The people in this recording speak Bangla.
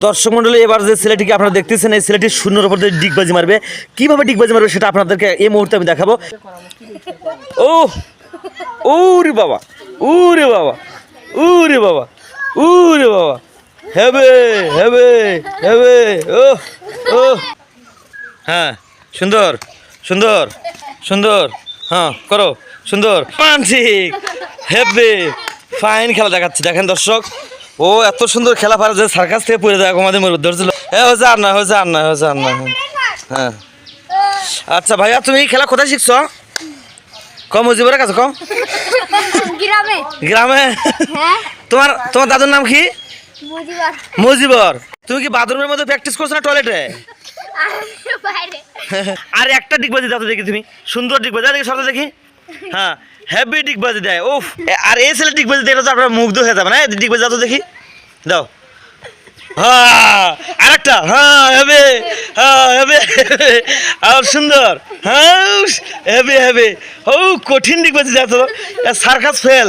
দর্শক মণ্ডলী, এবার যে ছেলেটিকে আপনারা দেখতেছেন, এই ছেলেটি শূন্যর উপর দিয়ে ডিগবাজি মারবে। কিভাবে ডিগবাজি মারবে সেটা আপনাদেরকে এই মুহূর্তে আমি দেখাবো। ও ওরে বাবা, ওরে বাবা, ওরে বাবা, ওরে বাবা, হেবে হেবে হেবে। ও ও হ্যাঁ, সুন্দর সুন্দর সুন্দর, হ্যাঁ করো সুন্দর, ঠিক হেবে। ফাইন খেলা দেখাচ্ছে, দেখেন দর্শক, ও এত সুন্দর খেলা পারে যে সার্কাস থেকে পড়ে যায় আমাদের মধ্যে ধরছিল। হয়েছে আর না, হয়েছে আর না, হয়েছে আর না। হ্যাঁ আচ্ছা ভাইয়া, তুমি এই খেলা কোথায় শিখছো? কম মুজিবের কাছে, কম গ্রামে। গ্রামে? হ্যাঁ, তোমার তোমার দাদুর নাম কি? মুজিবার। মুজিবর। তুমি কি বাথরুমের মধ্যে প্র্যাকটিস করছো না টয়লেটে? বাইরে। আর একটা ডিগবাজি দাও তো দেখি, তুমি সুন্দর ডিগবাজি দেখি, সব দেখি। হ্যাঁ, হেভি ডিগবাজি দেয়। উফ, আর এই ছেলে ডিগবাজি দেখলে তো আপনার মুগ্ধ হয়ে যাবে না। ডিগবাজি দাও তো দেখি, দাও। হ্যাঁ আরেকটা, হ্যাঁ হেবে, হ্যাঁ হেবে, আর সুন্দর, হ্যাঁ হেবে হেবে। ও কঠিন ডিগবাজি দেয় তো, সার্কাস ফেল।